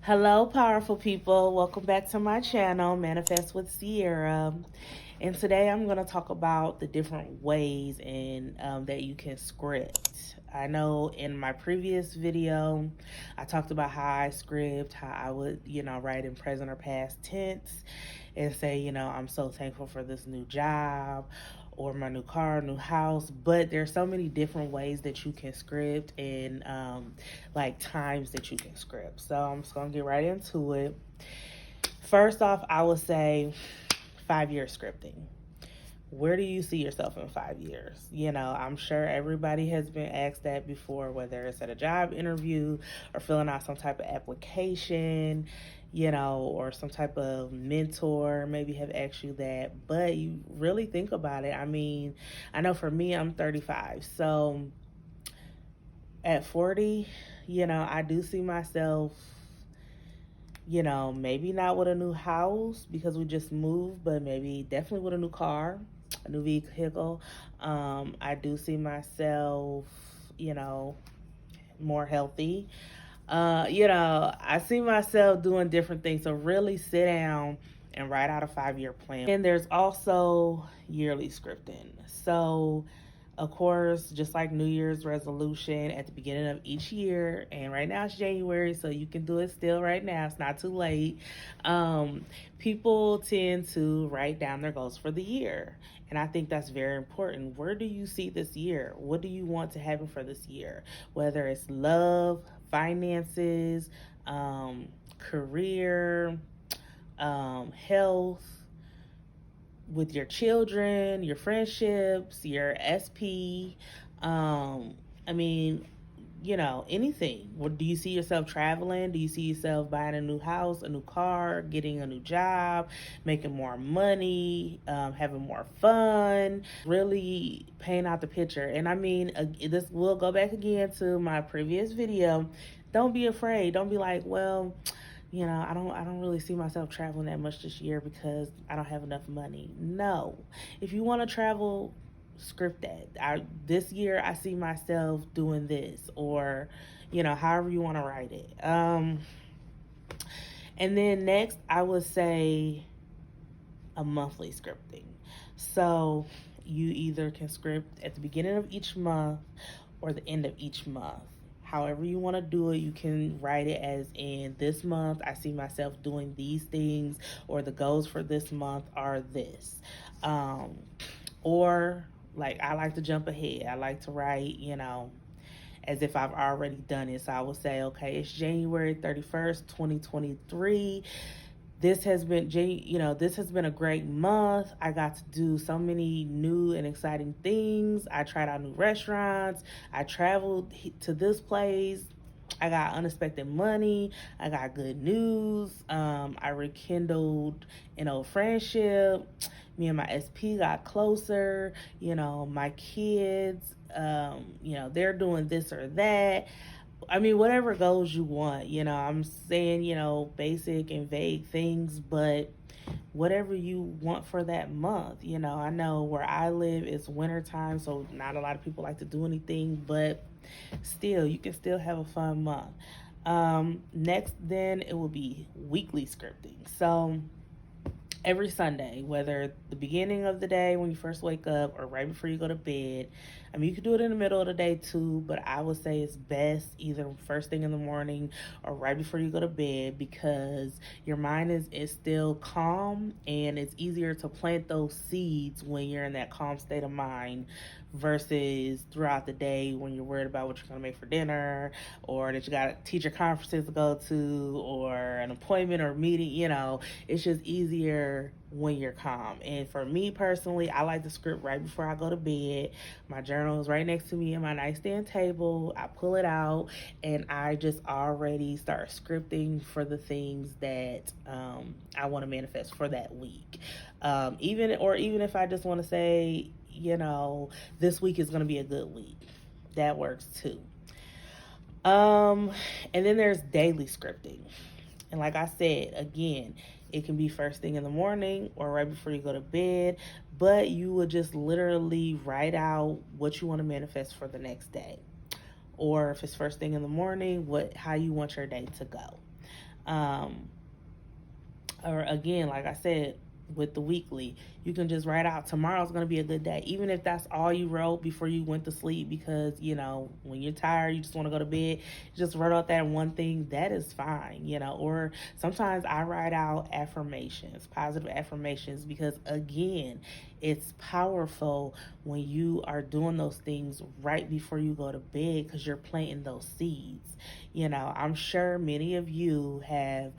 Hello, powerful people. Welcome back to my channel, Manifest with Sierra. And today I'm going to talk about the different ways that you can script. I know in my previous video, I talked about how I script, how I would, write in present or past tense and say, I'm so thankful for this new job or my new car, new house. But there's so many different ways that you can script and like times that you can script. So I'm just gonna get right into it. First off, I would say 5 year scripting. Where do you see yourself in 5 years? I'm sure everybody has been asked that before, whether it's at a job interview or filling out some type of application, or some type of mentor maybe have asked you that. But you really think about it. I mean, I know for me, I'm 35. So at 40, I do see myself, maybe not with a new house because we just moved, but maybe definitely with a new car, a new vehicle. I do see myself, you know, more healthy. I see myself doing different things. So really sit down and write out a 5 year plan. And there's also yearly scripting. So of course, just like New Year's resolution at the beginning of each year, and right now it's January, so you can do it still right now. It's not too late. People tend to write down their goals for the year, and I think that's very important. Where do you see this year? What do you want to happen for this year? Whether it's love, finances, career, health, with your children, your friendships, your SP. I mean, anything. Do you see yourself traveling? Do you see yourself buying a new house, a new car, getting a new job, making more money, having more fun? Really paint out the picture. And I mean, this will go back again to my previous video. Don't be afraid. Don't be like, well, I don't really see myself traveling that much this year because I don't have enough money. No. If you want to travel, script that. This year I see myself doing this, or however you want to write it. And then next I would say a monthly scripting. So you either can script at the beginning of each month or the end of each month. However you want to do it, you can write it as in this month I see myself doing these things, or the goals for this month are this. Or like, I like to jump ahead. I like to write, as if I've already done it. So I will say, okay, it's January 31st, 2023. This has been a great month. I got to do so many new and exciting things. I tried out new restaurants. I traveled to this place. I got unexpected money. I got good news. I rekindled an old friendship. Me and my SP got closer. My kids, they're doing this or that. I mean, whatever goals you want, I'm saying, basic and vague things, but whatever you want for that month. I know where I live it's wintertime, so not a lot of people like to do anything, but still, you can still have a fun month. Next, then it will be weekly scripting. So every Sunday, whether the beginning of the day when you first wake up or right before you go to bed. I mean, you could do it in the middle of the day too, but I would say it's best either first thing in the morning or right before you go to bed, because your mind is still calm and it's easier to plant those seeds when you're in that calm state of mind versus throughout the day when you're worried about what you're going to make for dinner, or that you got teacher conferences to go to, or an appointment or meeting. It's just easier when you're calm. And for me personally, I like to script right before I go to bed. My journal is right next to me in my nightstand table. I pull it out and I just already start scripting for the things that I want to manifest for that week. Even if I just want to say, this week is going to be a good week, that works too. And then there's daily scripting. And like I said, again, it can be first thing in the morning or right before you go to bed, but you would just literally write out what you want to manifest for the next day. Or if it's first thing in the morning, how you want your day to go. Um, or again, like I said, with the weekly, you can just write out tomorrow's going to be a good day, even if that's all you wrote before you went to sleep, because when you're tired, you just want to go to bed, just write out that one thing. That is fine. Or sometimes I write out affirmations, positive affirmations, because again, it's powerful when you are doing those things right before you go to bed, because you're planting those seeds. I'm sure many of you have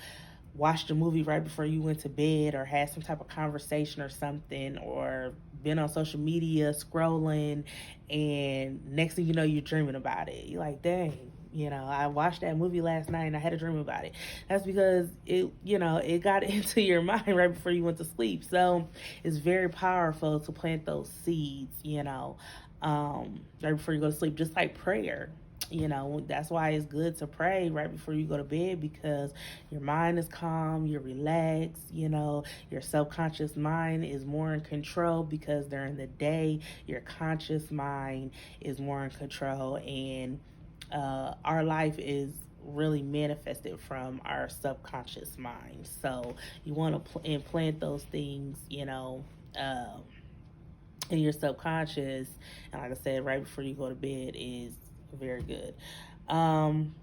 watched a movie right before you went to bed, or had some type of conversation or something, or been on social media scrolling, and next thing you know, you're dreaming about it. You're like, dang, I watched that movie last night and I had a dream about it. That's because it got into your mind right before you went to sleep. So it's very powerful to plant those seeds, right before you go to sleep, just like prayer. That's why it's good to pray right before you go to bed, because your mind is calm, you're relaxed. Your subconscious mind is more in control, because during the day your conscious mind is more in control. And our life is really manifested from our subconscious mind. So you want to implant those things, in your subconscious. And like I said, right before you go to bed is very good. Um,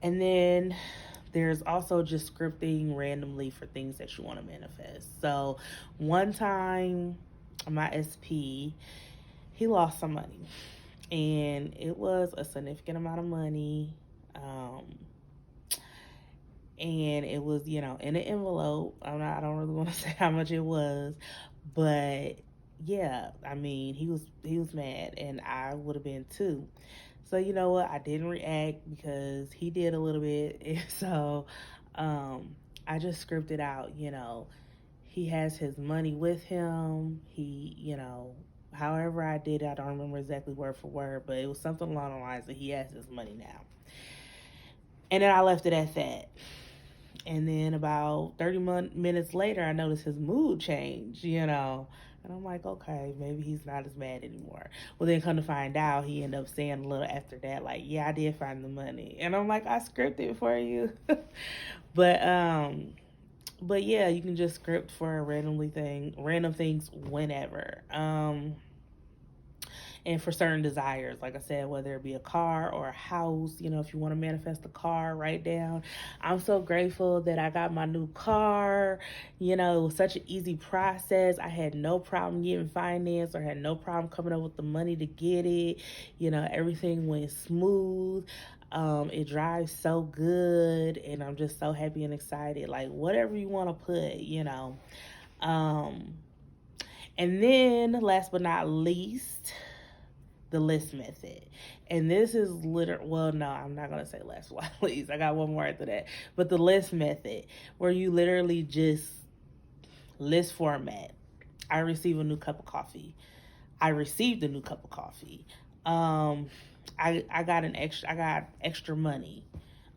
and then there's also just scripting randomly for things that you want to manifest. So one time, my SP, he lost some money, and it was a significant amount of money. And it was, in an envelope. I don't really want to say how much it was, but yeah, I mean, he was mad, and I would have been too. So you know what? I didn't react because he did a little bit, and so I just scripted out. He has his money with him. However I did it, I don't remember exactly word for word, but it was something along the lines that he has his money now. And then I left it at that. And then about 30 minutes later, I noticed his mood changed, And I'm like, okay, maybe he's not as mad anymore. Well, then come to find out, he ended up saying a little after that, like, yeah, I did find the money. And I'm like, I scripted for you. but but yeah, you can just script for random things whenever. And for certain desires, like I said, whether it be a car or a house, if you want to manifest a car, write down, I'm so grateful that I got my new car. It was such an easy process. I had no problem getting financed, or had no problem coming up with the money to get it. Everything went smooth. It drives so good, and I'm just so happy and excited. Like, whatever you want to put. And then last but not least, the list method. And this is well, no, I'm not going to say last but not least. I got one more after that. But the list method, where you literally just list format. I received a new cup of coffee. I got extra money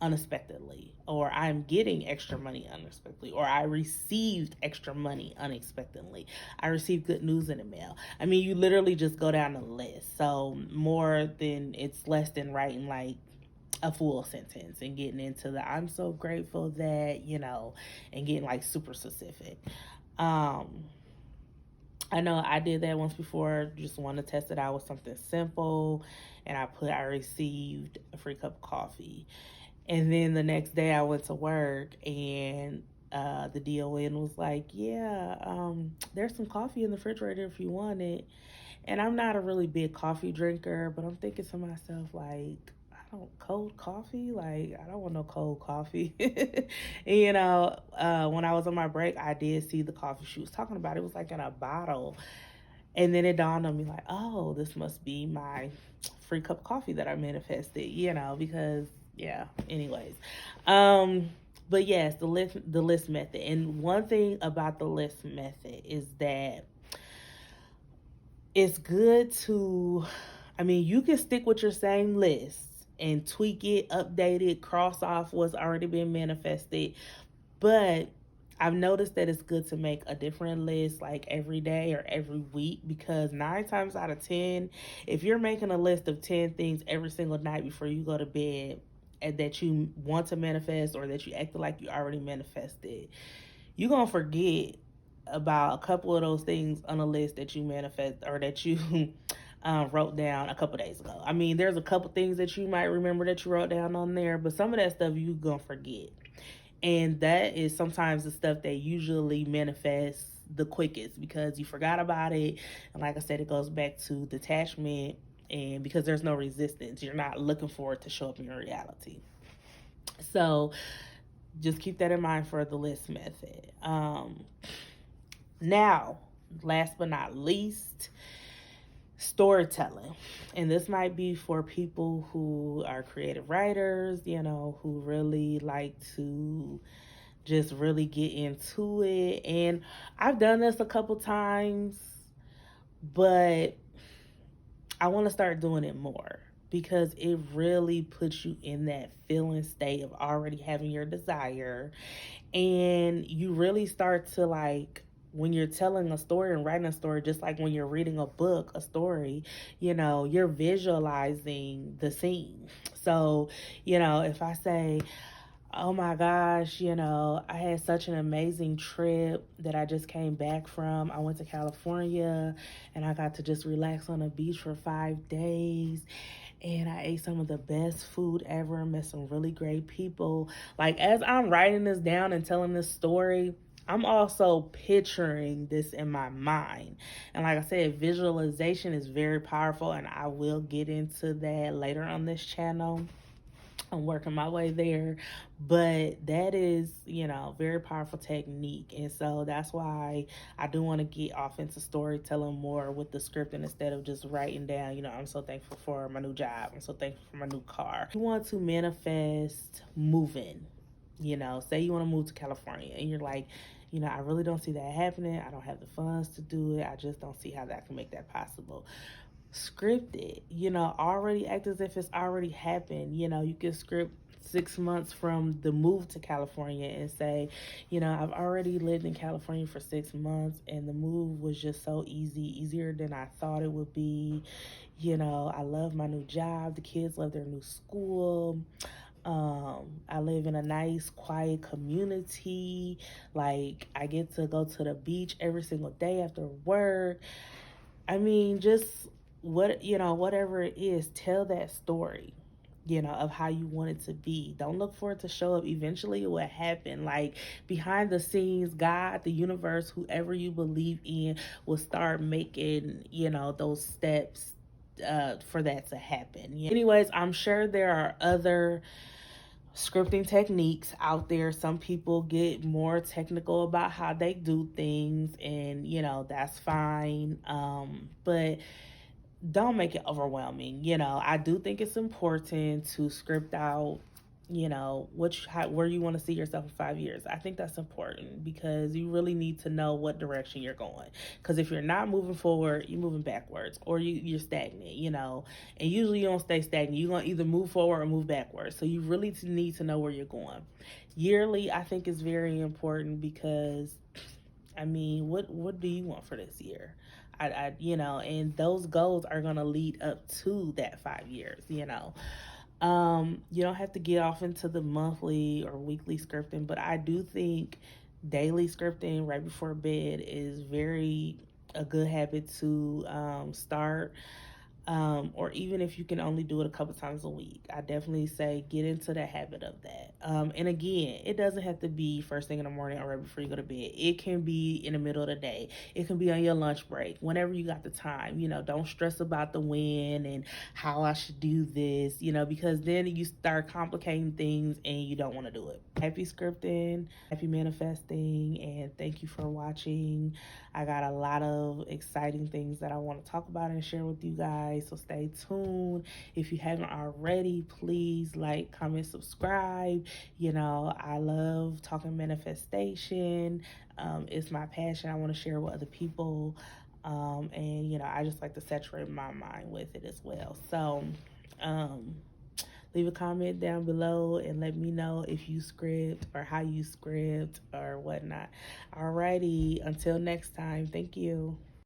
unexpectedly, or I'm getting extra money unexpectedly, or I received extra money unexpectedly. I received good news in the mail. I mean, you literally just go down the list. So it's less than writing like a full sentence and getting into the I'm so grateful that, and getting like super specific. I know I did that once before, just wanted to test it out with something simple, and I received a free cup of coffee. And then the next day I went to work, and the DON was like, yeah, there's some coffee in the refrigerator if you want it. And I'm not a really big coffee drinker, but I'm thinking to myself, like, cold coffee? Like, I don't want no cold coffee. And, when I was on my break, I did see the coffee she was talking about. It was like in a bottle. And then it dawned on me, like, oh, this must be my free cup of coffee that I manifested, because yeah, anyways. But yes, the list method. And one thing about the list method is that it's good to, you can stick with your same list and tweak it, update it, cross off what's already been manifested. But I've noticed that it's good to make a different list like every day or every week, because 9 times out of 10, if you're making a list of 10 things every single night before you go to bed, that you want to manifest or that you acted like you already manifested, you're going to forget about a couple of those things on a list that you manifest or that you wrote down a couple days ago. I mean, there's a couple things that you might remember that you wrote down on there, but some of that stuff you're going to forget. And that is sometimes the stuff that usually manifests the quickest because you forgot about it. And like I said, it goes back to detachment, and because there's no resistance, you're not looking for it to show up in your reality. So just keep that in mind for the list method. Now, last but not least, storytelling. And this might be for people who are creative writers, who really like to just really get into it. And I've done this a couple times, but I want to start doing it more because it really puts you in that feeling state of already having your desire. And you really start to when you're telling a story and writing a story, just like when you're reading a book, a story, you're visualizing the scene. So, if I say, oh my gosh, I had such an amazing trip that I just came back from. I went to California and I got to just relax on the beach for 5 days. And I ate some of the best food ever, met some really great people. Like, as I'm writing this down and telling this story, I'm also picturing this in my mind. And like I said, visualization is very powerful, and I will get into that later on this channel. I'm working my way there, but that is, very powerful technique. And so that's why I do want to get off into storytelling more with the script, and instead of just writing down, I'm so thankful for my new job. I'm so thankful for my new car. You want to manifest moving, say you want to move to California and you're like, I really don't see that happening. I don't have the funds to do it. I just don't see how that can make that possible. Script it, already act as if it's already happened. You can script 6 months from the move to California and say, I've already lived in California for 6 months and the move was just so easier than I thought it would be. I love my new job. The kids love their new school. I live in a nice, quiet community. Like, I get to go to the beach every single day after work. I mean, just whatever it is, tell that story, of how you want it to be. Don't look for it to show up. Eventually it will happen. Like, behind the scenes, God, the universe, whoever you believe in, will start making, those steps for that to happen. Anyways, I'm sure there are other scripting techniques out there. Some people get more technical about how they do things, and that's fine. But don't make it overwhelming. I do think it's important to script out, where you want to see yourself in 5 years. I think that's important because you really need to know what direction you're going. Because if you're not moving forward, you're moving backwards, or you're stagnant, and usually you don't stay stagnant. You're going to either move forward or move backwards. So you really need to know where you're going. Yearly, I think, is very important because, I mean, what do you want for this year? And those goals are going to lead up to that 5 years. You don't have to get off into the monthly or weekly scripting, but I do think daily scripting right before bed is a good habit to start. Or even if you can only do it a couple times a week, I definitely say get into the habit of that. And again, it doesn't have to be first thing in the morning or right before you go to bed. It can be in the middle of the day. It can be on your lunch break, whenever you got the time. Don't stress about the when and how I should do this, because then you start complicating things and you don't want to do it. Happy scripting, happy manifesting, and thank you for watching. I got a lot of exciting things that I want to talk about and share with you guys, so stay tuned. If you haven't already, please like, comment, subscribe. I love talking manifestation. It's my passion. I want to share with other people. And I just like to saturate my mind with it as well. So leave a comment down below and let me know if you script or how you script or whatnot. Alrighty, until next time, thank you.